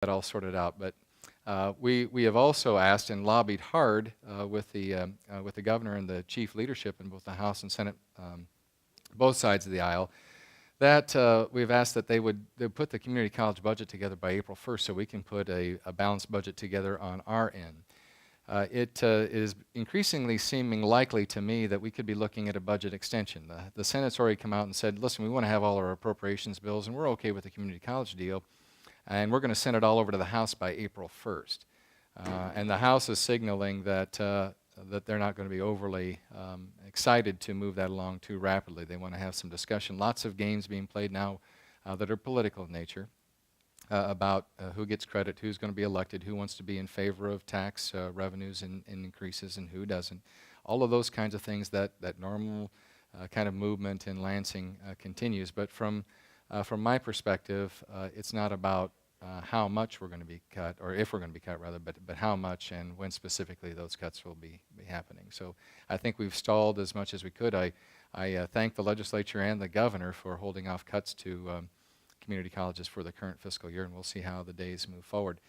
that all sorted out. But we have also asked and lobbied hard with the governor and the chief leadership in both the House and Senate, both sides of the aisle, that we've asked that they would put the community college budget together by April 1st so we can put a balanced budget together on our end. It is increasingly seeming likely to me that we could be looking at a budget extension. The Senate's already come out and said, listen, we want to have all our appropriations bills, and we're okay with the community college deal, and we're going to send it all over to the House by April 1st. And the House is signaling that they're not going to be overly excited to move that along too rapidly. They want to have some discussion. Lots of games being played now that are political in nature. About who gets credit, who's going to be elected, who wants to be in favor of tax revenues and increases, and who doesn't. All of those kinds of things, that normal kind of movement in Lansing continues. But from my perspective, it's not about how much we're going to be cut, or if we're going to be cut, rather, but how much and when specifically those cuts will be happening. So I think we've stalled as much as we could. I thank the legislature and the governor for holding off cuts to community colleges for the current fiscal year, and we'll see how the days move forward.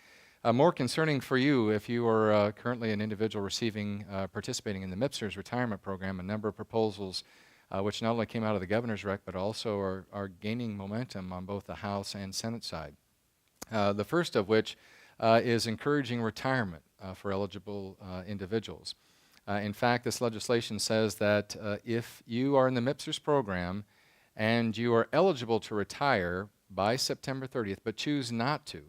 More concerning for you, if you are currently an individual participating in the MIPSERS retirement program, a number of proposals which not only came out of the governor's rec, but also are gaining momentum on both the House and Senate side. The first of which is encouraging retirement for eligible individuals. In fact, this legislation says that if you are in the MIPSERS program and you are eligible to retire by September 30th, but choose not to,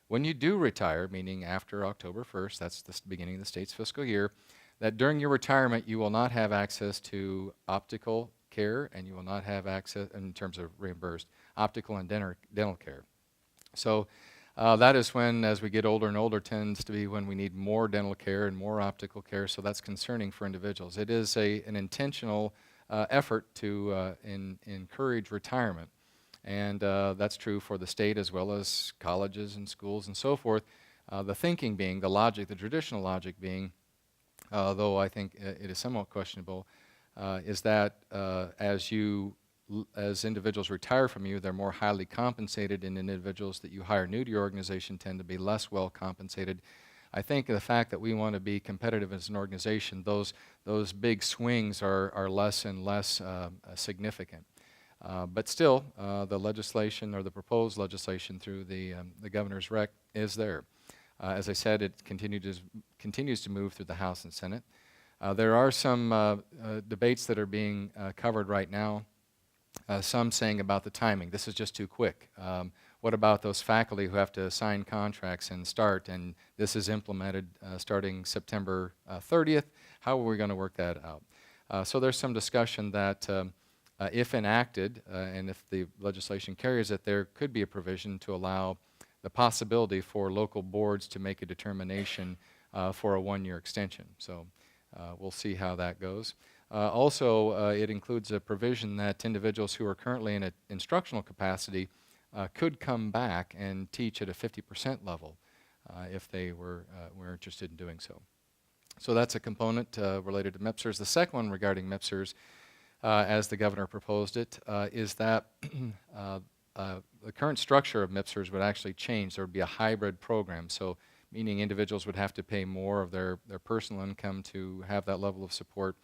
when you do retire, meaning after October 1st, that's the beginning of the state's fiscal year, that during your retirement you will not have access to optical care, and you will not have access, in terms of reimbursed, optical and dental care. So that is when, as we get older and older, tends to be when we need more dental care and more optical care, so that's concerning for individuals. It is an intentional effort to encourage retirement. And that's true for the state as well as colleges and schools and so forth. The thinking being, the logic, the traditional logic being, though I think it is somewhat questionable, is that as individuals retire from you, they're more highly compensated, and individuals that you hire new to your organization tend to be less well compensated. I think the fact that we want to be competitive as an organization, those big swings are less and less significant. But still, the legislation, or the proposed legislation through the governor's rec, is there. As I said, it continues to move through the House and Senate. There are some debates that are being covered right now, some saying about the timing. This is just too quick. What about those faculty who have to sign contracts and start, and this is implemented starting September 30th? How are we going to work that out? So there's some discussion that if enacted, and if the legislation carries it, there could be a provision to allow the possibility for local boards to make a determination for a one-year extension. So we'll see how that goes. Also, it includes a provision that individuals who are currently in an instructional capacity could come back and teach at a 50% level if they were interested in doing so. So that's a component related to MIPSERS. The second one regarding MIPSERS, as the governor proposed it, is that the current structure of MIPSERS would actually change. There would be a hybrid program, so meaning individuals would have to pay more of their personal income to have that level of support,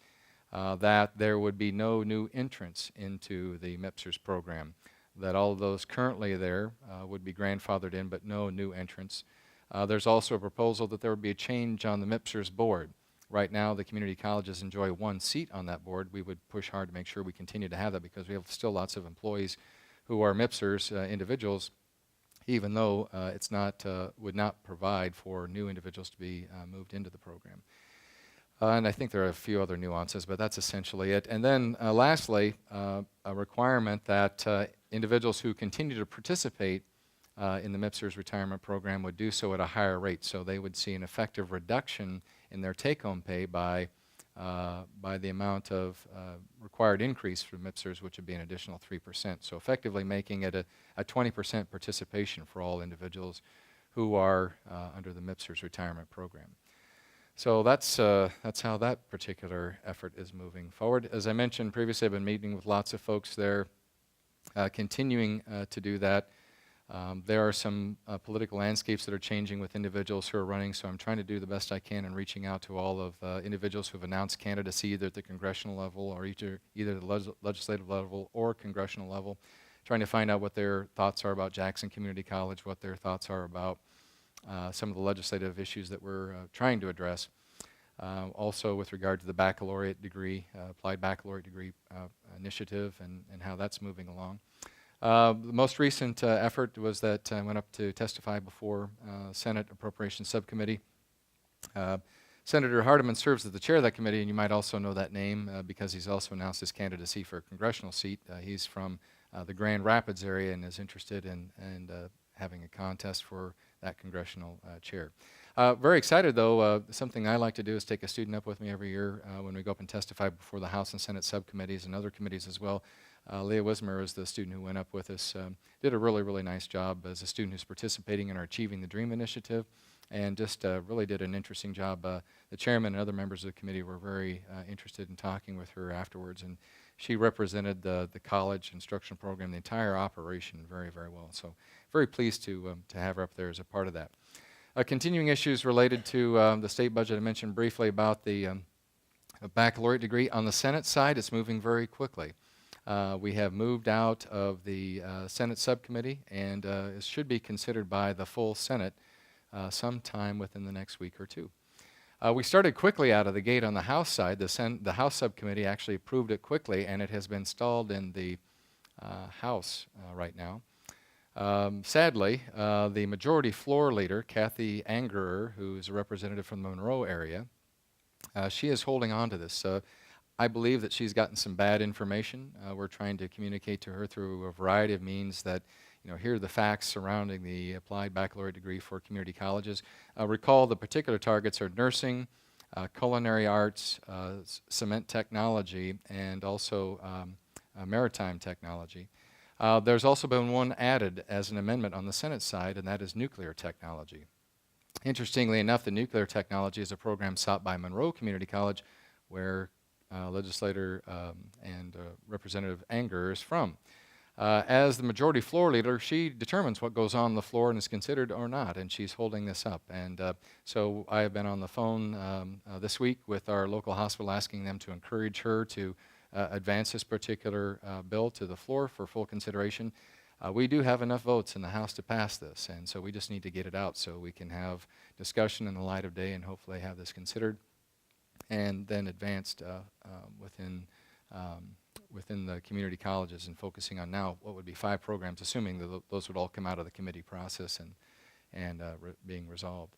that there would be no new entrants into the MIPSERS program, that all of those currently there would be grandfathered in, but no new entrants. There's also a proposal that there would be a change on the MIPSERS board. Right now, the community colleges enjoy one seat on that board. We would push hard to make sure we continue to have that, because we have still lots of employees who are MIPSERS individuals, even though it's not would not provide for new individuals to be moved into the program. And I think there are a few other nuances, but that's essentially it. And then lastly, a requirement that individuals who continue to participate in the MIPSERS retirement program would do so at a higher rate. So they would see an effective reduction in their take-home pay by the amount of required increase for MIPSERS, which would be an additional 3%. So effectively making it a 20% participation for all individuals who are under the MIPSERS retirement program. So that's how that particular effort is moving forward. As I mentioned previously, I've been meeting with lots of folks there, continuing to do that. There are some political landscapes that are changing with individuals who are running, so I'm trying to do the best I can in reaching out to all of individuals who have announced candidacy either at the congressional level or either the legislative level or congressional level, trying to find out what their thoughts are about Jackson Community College, what their thoughts are about some of the legislative issues that we're trying to address. Also with regard to the baccalaureate degree, applied baccalaureate degree initiative and how that's moving along. The most recent effort was that I went up to testify before Senate Appropriations Subcommittee. Senator Hardiman serves as the chair of that committee, and you might also know that name because he's also announced his candidacy for a congressional seat. He's from the Grand Rapids area and is interested in having a contest for that congressional chair. Very excited, though. Something I like to do is take a student up with me every year when we go up and testify before the House and Senate subcommittees and other committees as well. Leah Wismer is the student who went up with us. Did a really, really nice job as a student who's participating in our Achieving the Dream initiative, and just really did an interesting job. The chairman and other members of the committee were very interested in talking with her afterwards, and she represented the college instructional program, the entire operation, very, very well. So very pleased to have her up there as a part of that. Continuing issues related to the state budget, I mentioned briefly about the baccalaureate degree. On the Senate side, it's moving very quickly. We have moved out of the Senate subcommittee, and it should be considered by the full Senate sometime within the next week or two. We started quickly out of the gate on the House side. The House subcommittee actually approved it quickly, and it has been stalled in the House right now. Sadly, the majority floor leader, Kathy Angerer, who is a representative from the Monroe area, she is holding on to this. I believe that she's gotten some bad information. We're trying to communicate to her through a variety of means that, here are the facts surrounding the applied baccalaureate degree for community colleges. Recall the particular targets are nursing, culinary arts, cement technology, and also maritime technology. There's also been one added as an amendment on the Senate side, and that is nuclear technology. Interestingly enough, the nuclear technology is a program sought by Monroe Community College, where legislator and Representative Anger is from. As the majority floor leader, she determines what goes on the floor and is considered or not, and she's holding this up. And so I have been on the phone this week with our local hospital asking them to encourage her to advance this particular bill to the floor for full consideration. We do have enough votes in the House to pass this, and so we just need to get it out so we can have discussion in the light of day and hopefully have this considered and then advanced within the community colleges and focusing on now what would be 5 programs, assuming that those would all come out of the committee process and being resolved.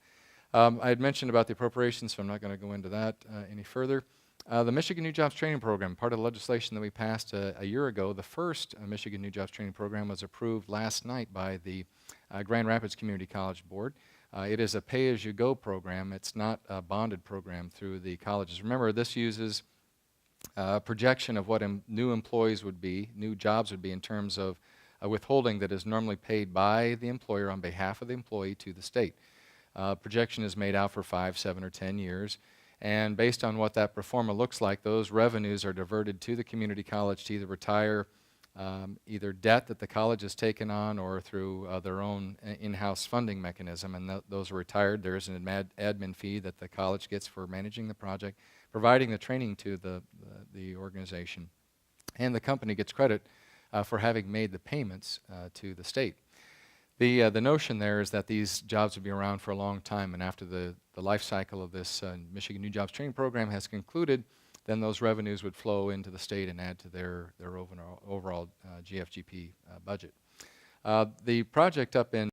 I had mentioned about the appropriations, so I'm not going to go into that any further. The Michigan New Jobs Training Program, part of the legislation that we passed a year ago, the first Michigan New Jobs Training Program was approved last night by the Grand Rapids Community College Board. It is a pay-as-you-go program. It's not a bonded program through the colleges. Remember, this uses a projection of what new employees would be, new jobs would be in terms of withholding that is normally paid by the employer on behalf of the employee to the state. Projection is made out for 5, 7, or 10 years. And based on what that pro forma looks like, those revenues are diverted to the community college to either retire either debt that the college has taken on or through their own in-house funding mechanism, and those are retired. There is an admin fee that the college gets for managing the project, providing the training to the organization, and the company gets credit for having made the payments to the state. The notion there is that these jobs will be around for a long time, and after the life cycle of this Michigan New Jobs Training Program has concluded, then those revenues would flow into the state and add to their overall GFGP budget. The project up in